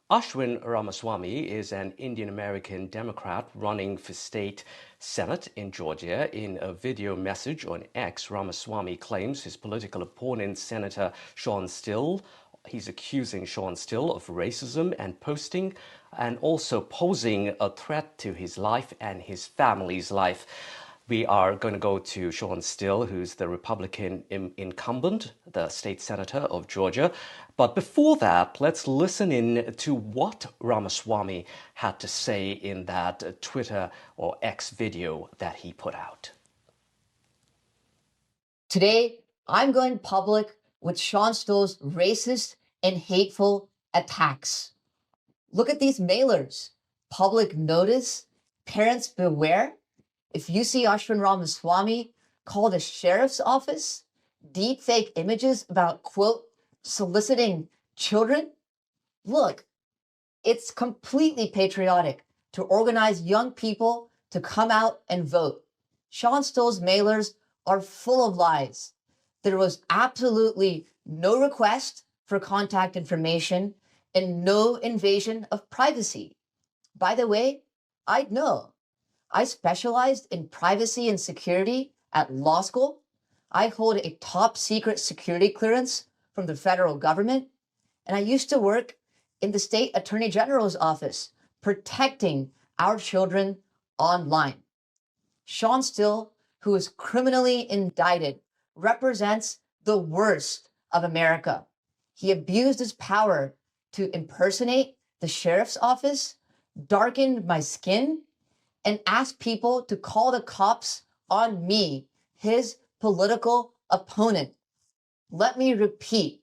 Ashwin Ramaswami is an Indian-American Democrat running for state Senate in Georgia. In a video message on X, Ramaswamy claims his political opponent, Senator Sean Still, he's accusing Sean Still of racism and also posing a threat to his life and his family's life. We are going to go to Sean Still, who's the Republican incumbent, the state senator of Georgia. But before that, let's listen in to what Ramaswamy had to say in that Twitter or X video that he put out. Today, I'm going public with Sean Still's racist and hateful attacks. Look at these mailers. Public notice, parents beware. If you see Ashan Ramaswamy call the sheriff's office, deepfake images about, quote, soliciting children, look, it's completely patriotic to organize young people to come out and vote. Sean Still's mailers are full of lies. There was absolutely no request for contact information and no invasion of privacy. By the way, I'd know. I specialized in privacy and security at law school. I hold a top secret security clearance from the federal government. And I used to work in the state attorney general's office protecting our children online. Sean Still, who is criminally indicted, represents the worst of America. He abused his power to impersonate the sheriff's office, darkened my skin, and asked people to call the cops on me, his political opponent. Let me repeat.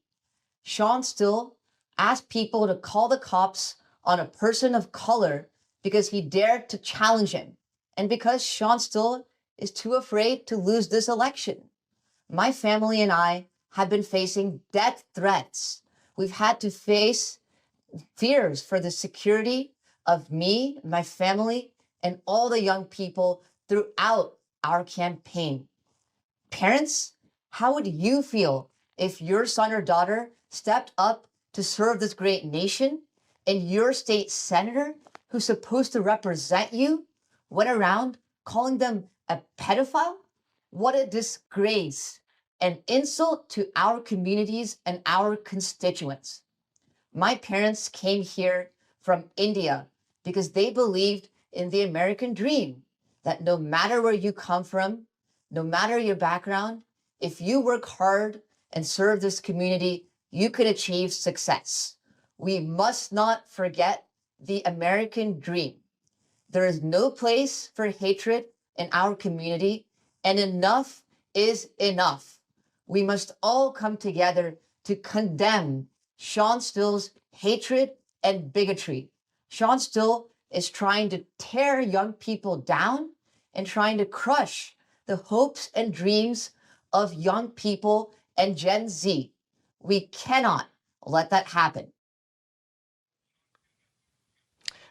Sean Still asked people to call the cops on a person of color because he dared to challenge him and because Sean Still is too afraid to lose this election. My family and I have been facing death threats. We've had to face fears for the security of me, my family, and all the young people throughout our campaign. Parents, how would you feel if your son or daughter stepped up to serve this great nation and your state senator, who's supposed to represent you, went around calling them a pedophile? What a disgrace, an insult to our communities and our constituents. My parents came here from India because they believed in the American dream, that no matter where you come from, no matter your background, if you work hard and serve this community, you could achieve success. We must not forget the American dream. There is no place for hatred in our community, and enough is enough. We must all come together to condemn Sean Still's hatred and bigotry. Sean Still is trying to tear young people down and trying to crush the hopes and dreams of young people and Gen Z. We cannot let that happen.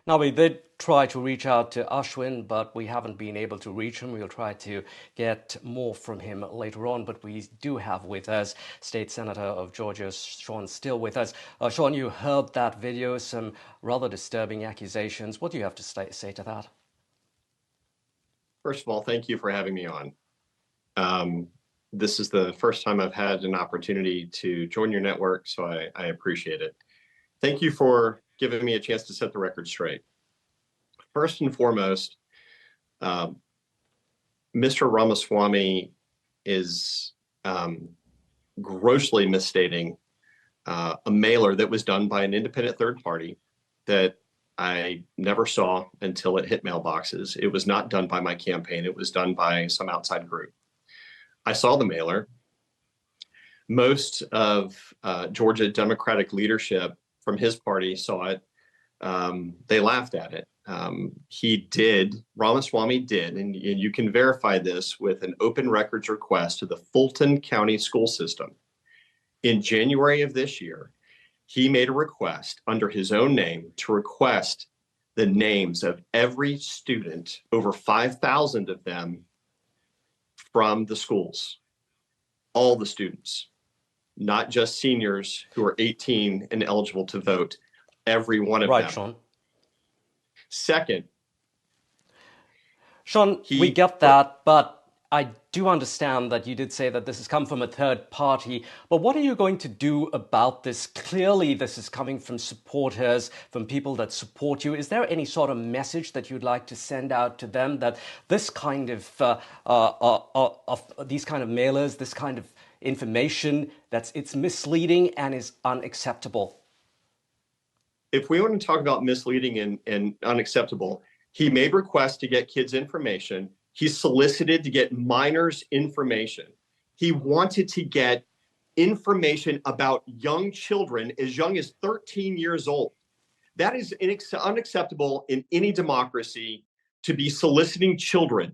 Now, we did try to reach out to Ashwin, but we haven't been able to reach him. We'll try to get more from him later on, but we do have with us State Senator of Georgia, Sean Still, with us. Sean, you heard that video, some rather disturbing accusations. What do you have to say to that? First of all, thank you for having me on. This is the first time I've had an opportunity to join your network, so I appreciate it. Thank you for giving me a chance to set the record straight. First and foremost, Mr. Ramaswamy is grossly misstating a mailer that was done by an independent third party that I never saw until it hit mailboxes. It was not done by my campaign. It was done by some outside group. I saw the mailer. Most of Georgia Democratic leadership from his party saw it. They laughed at it. Ramaswamy did, and you can verify this with an open records request to the Fulton County school system. In January of this year, he made a request under his own name to request the names of every student, over 5,000 of them, from the schools, all the students, not just seniors who are 18 and eligible to vote, every one of Right, them. Sean. Second, Sean, we he get that, but I do understand that you did say that this has come from a third party. But what are you going to do about this? Clearly, this is coming from supporters, from people that support you. Is there any sort of message that you'd like to send out to them that this kind of these kind of mailers, this kind of information, it's misleading and is unacceptable? if we want to talk about misleading and unacceptable, he made requests to get kids information. He solicited to get minors information. He wanted to get information about young children as young as 13 years old. That is unacceptable in any democracy, to be soliciting children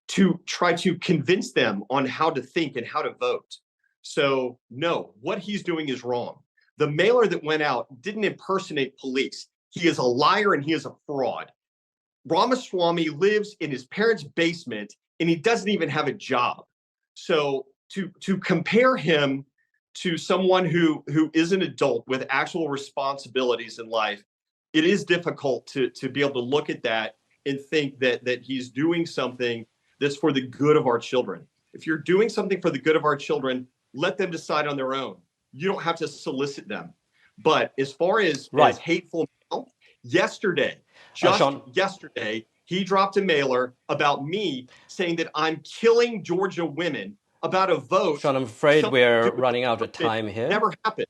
to try to convince them on how to think and how to vote. So, no, what he's doing is wrong. The mailer that went out didn't impersonate police. He is a liar and he is a fraud. Ramaswamy lives in his parents' basement and he doesn't even have a job. So to compare him to someone who is an adult with actual responsibilities in life, it is difficult to be able to look at that and think that he's doing something that's for the good of our children. If you're doing something for the good of our children, let them decide on their own. You don't have to solicit them. But as far as Right. hateful mail, yesterday, just Sean, yesterday, he dropped a mailer about me saying that I'm killing Georgia women about a vote, Sean, I'm afraid something to we're do with running out a of vote that time here. never happened.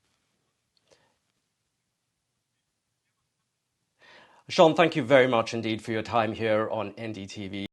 Sean, thank you very much indeed for your time here on NDTV.